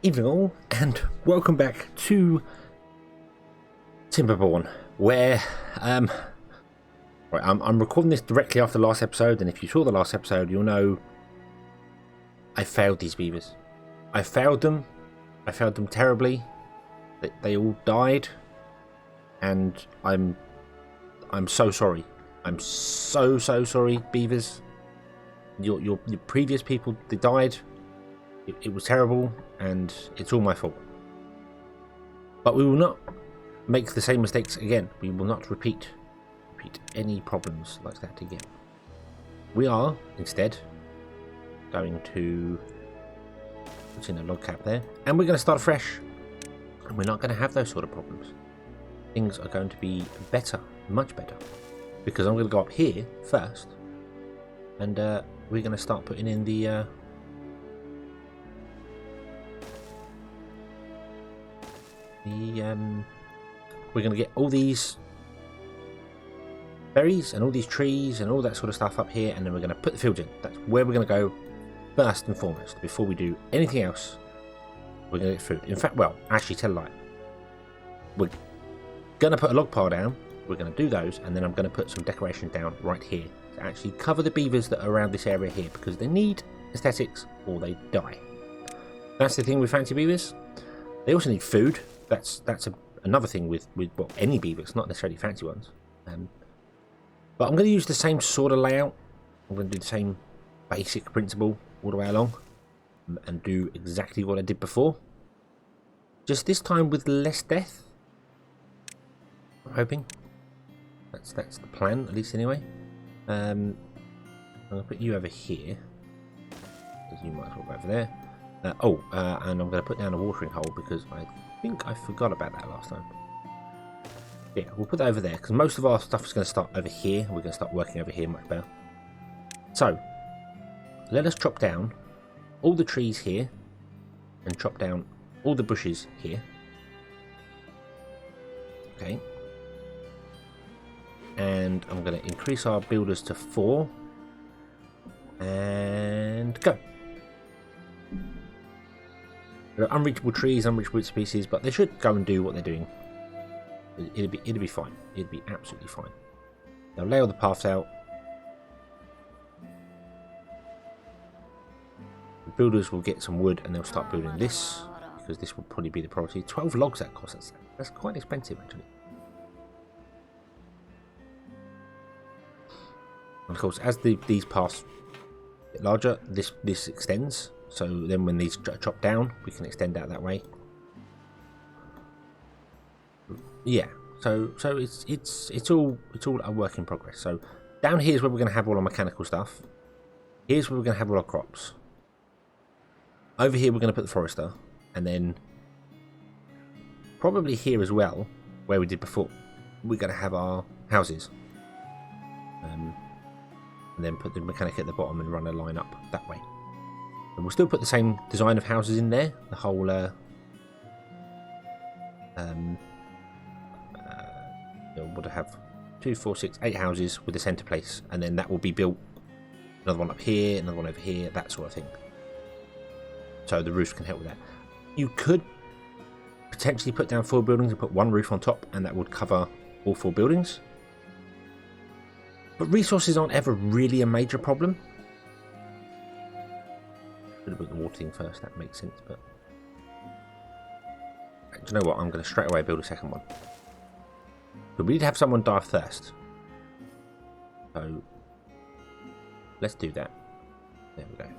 Evening all, and welcome back to Timberborn, where I'm recording this directly after the last episode, and if you saw the last episode, you'll know I failed these beavers. I failed them terribly. They all died, and I'm so sorry. I'm so sorry, beavers. Your previous people, they died. It was terrible, and it's all my fault. But we will not make the same mistakes again. We will not repeat any problems like that again. We are, instead, going to put in a log cap there, and we're going to start fresh. And we're not going to have those sort of problems. Things are going to be better, much better, because I'm going to go up here first, and we're going to start putting in the we're going to get all these berries and all these trees and all that sort of stuff up here, and then we're going to put the fields in. That's where we're going to go first and foremost. Before we do anything else, we're going to get food. In fact, well, actually, tell a lie. We're going to put a log pile down. We're going to do those, and then I'm going to put some decorations down right here to actually cover the beavers that are around this area here, because they need aesthetics or they die. That's the thing with fancy beavers. They also need food. That's another thing with well, any beavers, not necessarily fancy ones. But I'm going to use the same sort of layout. I'm going to do the same basic principle all the way along, and do exactly what I did before. Just this time with less death. I'm hoping. That's the plan, at least anyway. I'm going to put you over here, because you might as well go over there. And I'm going to put down a watering hole, because I think I forgot about that last time. Yeah, we'll put that over there, because most of our stuff is going to start over here. We're going to start working over here much better. So, let us chop down all the trees here, and chop down all the bushes here. Okay. And I'm going to increase our builders to 4. And go. There are unreachable trees, unreachable species, but they should go and do what they're doing. It'll be fine. It'll be absolutely fine. They'll lay all the paths out. The builders will get some wood, and they'll start building this, because this will probably be the priority. 12 logs that costs. That's quite expensive, actually. And of course, as these paths get larger, this extends. So then when these chop down, we can extend out that way. Yeah, so it's all a work in progress. So down here is where we're going to have all our mechanical stuff. Here's where we're going to have all our crops. Over here we're going to put the forester, and then probably here as well, where we did before, we're going to have our houses. And then put the mechanic at the bottom and run a line up that way. And we'll still put the same design of houses in there. The whole we'll have 2, 4, 6, 8 houses with a centre place, and then that will be built. Another one up here, another one over here, that sort of thing. So the roof can help with that. You could potentially put down 4 buildings and put 1 roof on top, and that would cover all 4 buildings. But resources aren't ever really a major problem. Should have put the water thing first, that makes sense, but do you know what? I'm going to straight away build a second one. But we need to have someone die first. So let's do that. There we go.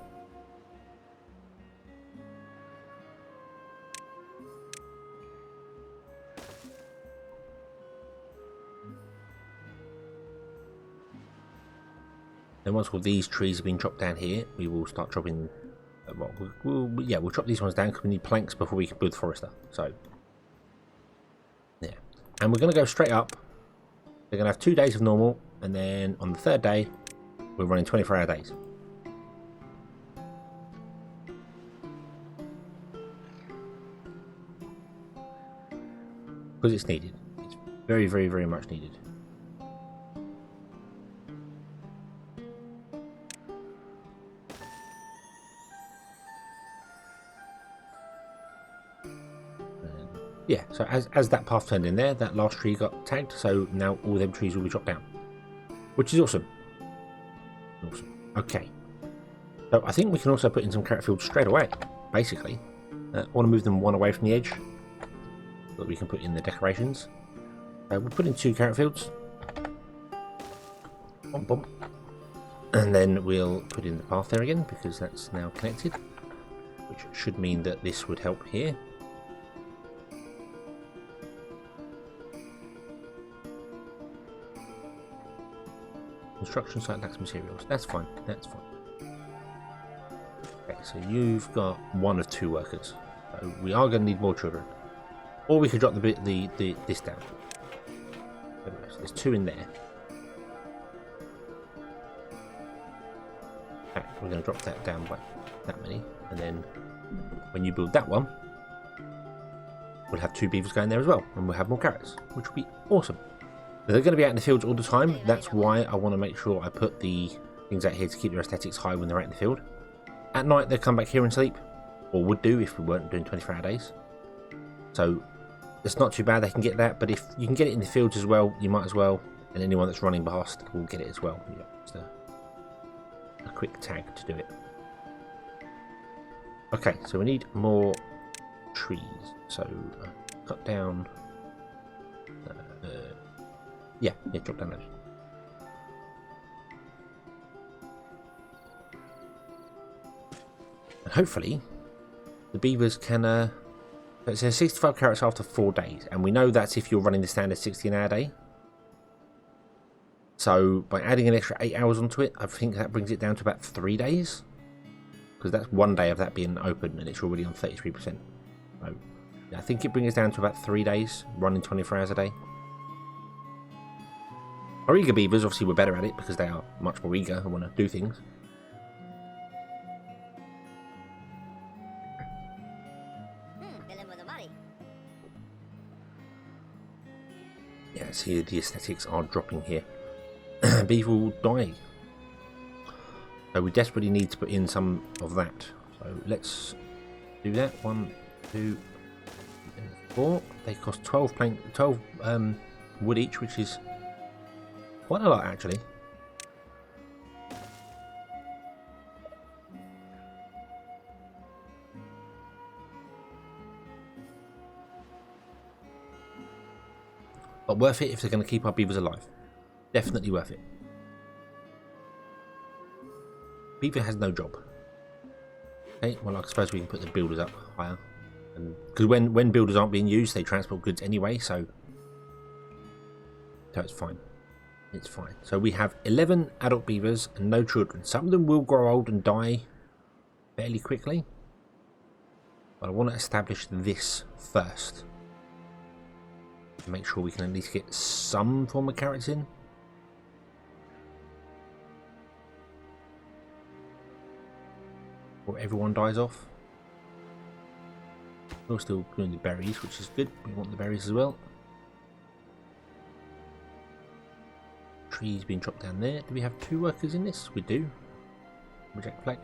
Then once all these trees have been chopped down here, we will start chopping. We'll chop these ones down because we need planks before we can build the forester. So, yeah. And we're going to go straight up. We're going to have 2 days of normal, and then on the 3rd day, we're running 24-hour days. Because it's needed. It's very, very, very much needed. Yeah, so as that path turned in there, that last tree got tagged, so now all them trees will be chopped down. Which is awesome. Awesome. Okay. So I think we can also put in some carrot fields straight away, basically. I want to move them one away from the edge, so that we can put in the decorations. We'll put in 2 carrot fields. Bump, bump. And then we'll put in the path there again, because that's now connected. Which should mean that this would help here. Construction site lacks materials. That's fine. That's fine. Okay, so you've got 1 of 2 workers. So we are going to need more children. Or we could drop this down. So there's 2 in there. Okay, we're going to drop that down by that many. And then when you build that one, we'll have 2 beavers going there as well. And we'll have more carrots, which will be awesome. They're going to be out in the fields all the time. That's why I want to make sure I put the things out here to keep their aesthetics high when they're out in the field. At night, they'll come back here and sleep. Or would do if we weren't doing 24-hour days. So it's not too bad, they can get that. But if you can get it in the fields as well, you might as well. And anyone that's running past will get it as well. Yeah, just a quick tag to do it. Okay, so we need more trees. So cut down... yeah, drop down those. And hopefully, the beavers can... it says 65 carrots after 4 days. And we know that's if you're running the standard 16-hour day. So, by adding an extra 8 hours onto it, I think that brings it down to about 3 days. Because that's 1 day of that being open, and it's already on 33%. So, yeah, I think it brings us down to about 3 days, running 24 hours a day. Our eager beavers, obviously, we're better at it because they are much more eager and want to do things. Yeah, see, the aesthetics are dropping here. Beaver will die. So we desperately need to put in some of that. So let's do that. 1, 2, 4. They cost 12 wood each, which is quite a lot, actually. But worth it if they're going to keep our beavers alive. Definitely worth it. Beaver has no job. Okay, well, I suppose we can put the builders up higher. Because when builders aren't being used, they transport goods anyway, so it's fine. It's fine. So we have 11 adult beavers and no children. Some of them will grow old and die fairly quickly. But I want to establish this first. To make sure we can at least get some form of carrots in. Or everyone dies off. We're still doing the berries, which is good. We want the berries as well. Trees being chopped down there. Do we have 2 workers in this? We do. Reject flag.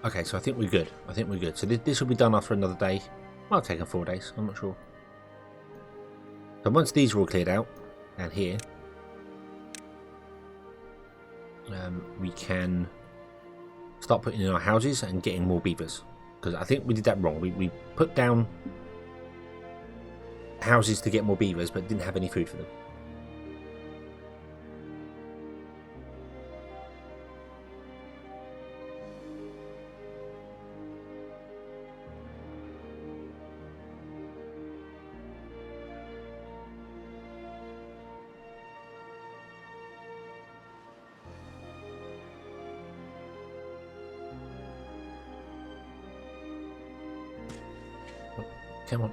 Okay, so I think we're good. I think we're good. So this will be done after another day. Might have taken 4 days. I'm not sure. So once these are all cleared out, down here, we can start putting in our houses and getting more beavers. Because I think we did that wrong. We put down houses to get more beavers, but didn't have any food for them. Come on.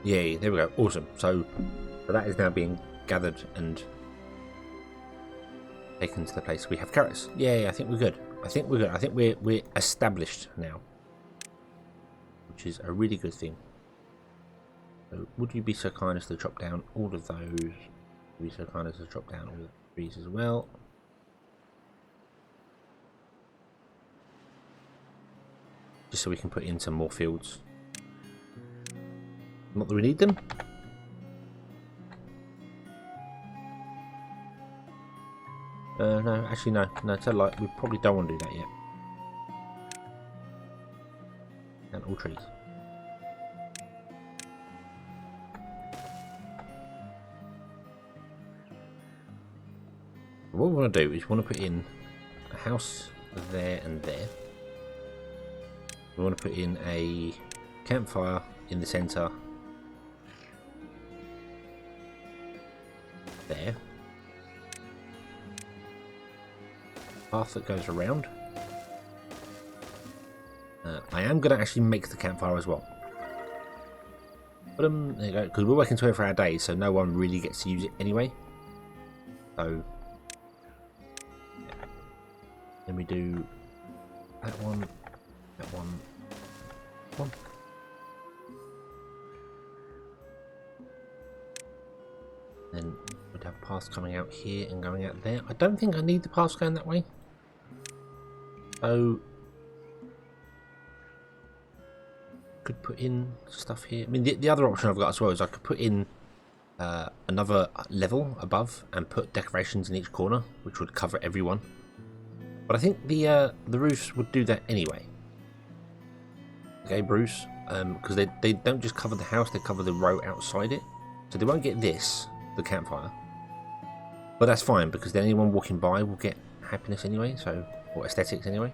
Yeah, there we go. Awesome. So that is now being gathered and taken to the place. We have carrots. Yeah, I think we're good. I think we're good. I think we're established now, which is a really good thing. So would you be so kind as to drop down all of those? Would you be so kind as to drop down all of the trees as well? Just so we can put in some more fields. Not that we need them. No, actually no, tell a lie, we probably don't want to do that yet. And all trees. What we want to do is we want to put in a house there and there. We want to put in a campfire in the centre. There. Path that goes around. I am going to actually make the campfire as well. There you go, because we're working 24-hour days, so no one really gets to use it anyway. So, yeah. Then we do that one, that one, that one. Then we'd have paths coming out here and going out there. I don't think I need the paths going that way. So, could put in stuff here. I mean, the other option I've got as well is I could put in another level above and put decorations in each corner, which would cover everyone. But I think the roofs would do that anyway. Okay, Bruce, because they don't just cover the house, they cover the row outside it. So they won't get this, the campfire. But that's fine, because then anyone walking by will get happiness anyway, so, or aesthetics anyway.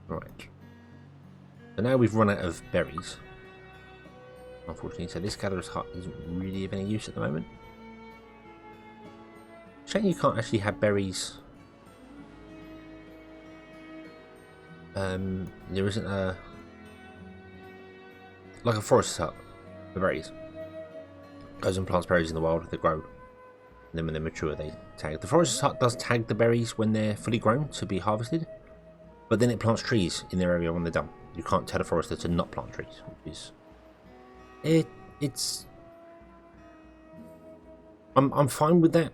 Right. So now we've run out of berries, unfortunately, so this gatherer's hut isn't really of any use at the moment. Shame you can't actually have berries. There isn't a like a forest hut for berries. Goes and plants berries in the wild, they grow. And then when they're mature, they tag. The forest hut does tag the berries when they're fully grown to be harvested, but then it plants trees in their area when they're done. You can't tell a forester to not plant trees, which is it's. I'm fine with that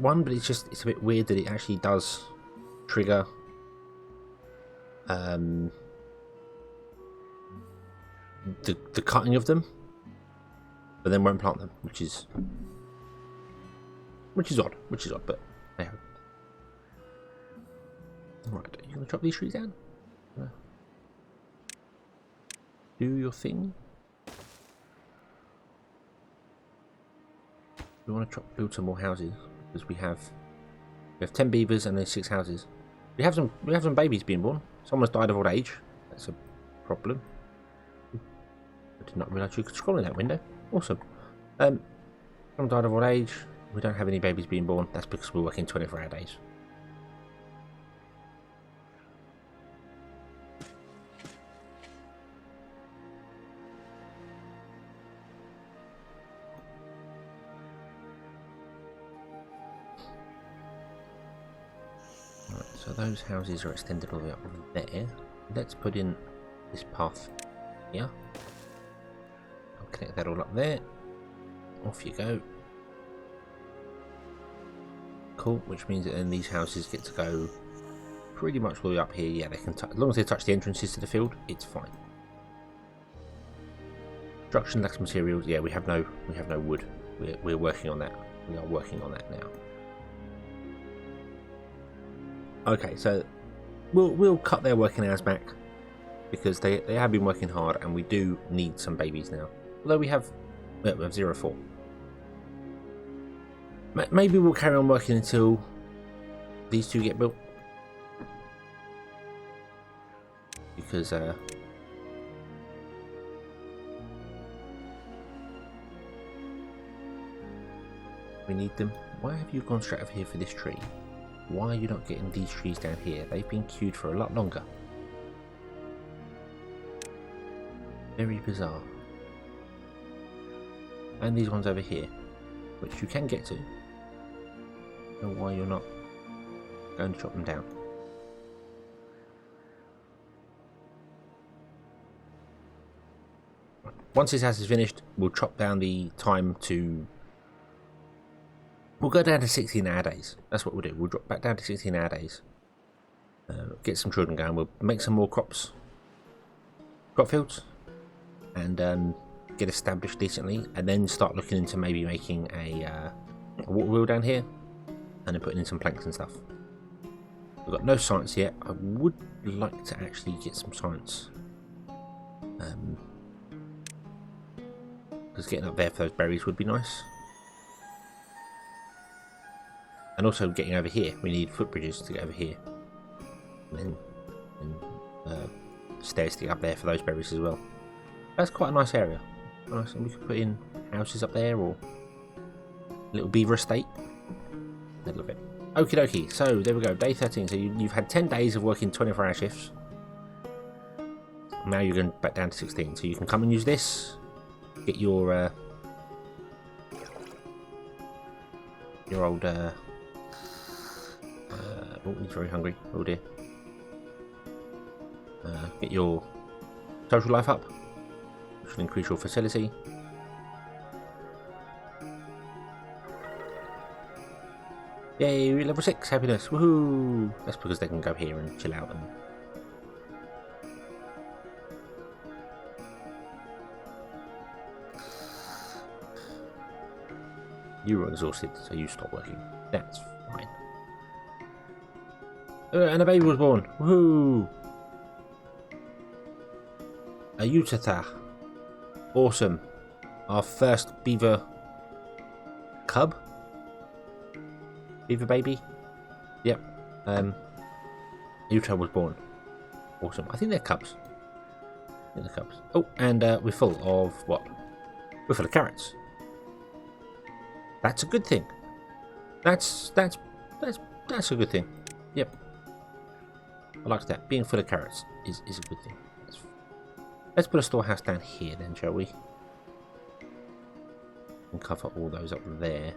one, but it's a bit weird that it actually does trigger the cutting of them, but then won't plant them, which is odd, but hey ho. Right, are you gonna chop these trees down? Do your thing. We want to build some more houses because we have 10 beavers and then 6 houses. We have some babies being born. Someone's died of old age. That's a problem. I did not realise you could scroll in that window. Awesome. Someone died of old age. We don't have any babies being born. That's because we're working 24-hour days. So those houses are extended all the way up there. Let's put in this path here. I'll connect that all up there. Off you go. Cool, which means that then these houses get to go pretty much all the way up here. Yeah, they can as long as they touch the entrances to the field, it's fine. Construction lacks materials. Yeah, we have no wood. We're working on that. We are working on that now. Okay, so we'll cut their working hours back because they have been working hard, and we do need some babies now. Although we have 0-4. Maybe we'll carry on working until these two get built, because we need them. Why have you gone straight over here for this tree? Why are you not getting these trees down here? They've been queued for a lot longer. Very bizarre. And these ones over here, which you can get to. I don't know why you're not going to chop them down. once this house is finished, we'll chop down the time to... We'll go down to 16-hour days. That's what we'll do. We'll drop back down to 16-hour days. Get some children going. We'll make some more crop fields, and get established decently, and then start looking into maybe making a water wheel down here, and then putting in some planks and stuff. We've got no science yet. I would like to actually get some science. Because getting up there for those berries would be nice. And also getting over here. We need footbridges to get over here. And then stairs to get up there for those berries as well. That's quite a nice area. Nice, and we could put in houses up there, or a little beaver estate. I love it. Okie dokie, so there we go, day 13. So you've had 10 days of working 24-hour shifts. Now you're going back down to 16. So you can come and use this. Get your old oh, he's very hungry. Oh dear. Get your social life up, which will increase your facility. Yay, level 6 happiness, woohoo! That's because they can go here and chill out. And you were exhausted, so you stopped working. That's fine. And a baby was born, woohoo! A Utatha. Awesome. Our first Beaver Cub. Beaver baby. Yep. Utah was born. Awesome. I think they're cubs. I think they're cubs. Oh, and we're full of what? We're full of carrots. That's a good thing. That's a good thing. Yep. I like that. Being full of carrots is a good thing. Let's put a storehouse down here then, shall we? And cover all those up there.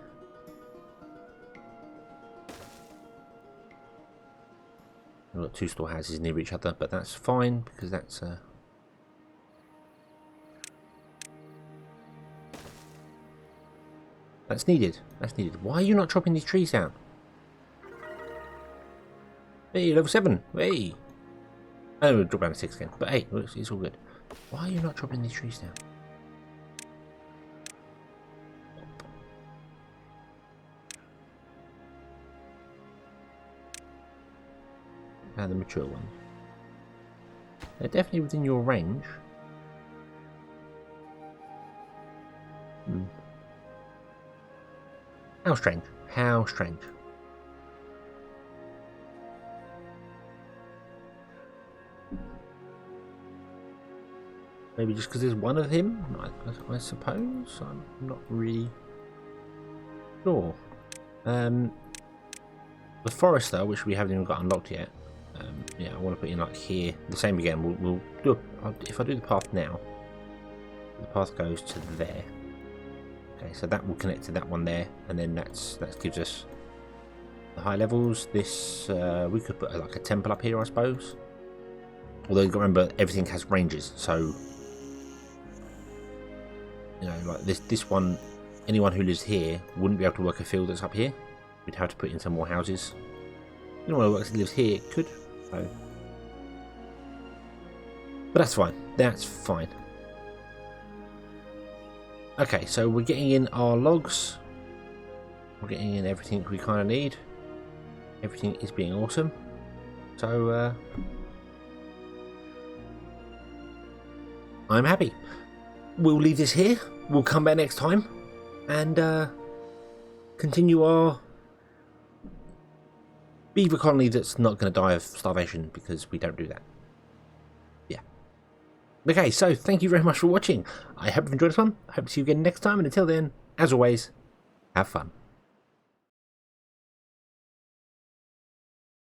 We've got 2 storehouses near each other, but that's fine because that's needed. That's needed. Why are you not chopping these trees down? Hey, level 7. Hey. Oh, we'll drop down to 6 again. But hey, it's all good. Why are you not chopping these trees down? Now the mature ones. They're definitely within your range. How strange. How strange. Maybe just because there's one of him, I suppose. I'm not really sure. The forester, which we haven't even got unlocked yet. Yeah, I want to put in like here. The same again. We'll do. If I do the path now, the path goes to there. Okay, so that will connect to that one there, and then that gives us the high levels. This we could put like a temple up here, I suppose. Although you've got to remember, everything has ranges, so. You know, like this one, anyone who lives here wouldn't be able to work a field that's up here. We'd have to put in some more houses. Anyone who lives here could. So. But that's fine. That's fine. Okay, so we're getting in our logs. We're getting in everything we kind of need. Everything is being awesome. So, I'm happy. We'll leave this here. We'll come back next time and continue our beaver colony that's not going to die of starvation, because we don't do that. Yeah. Okay, so thank you very much for watching. I hope you've enjoyed this one. I hope to see you again next time, and until then, as always, have fun.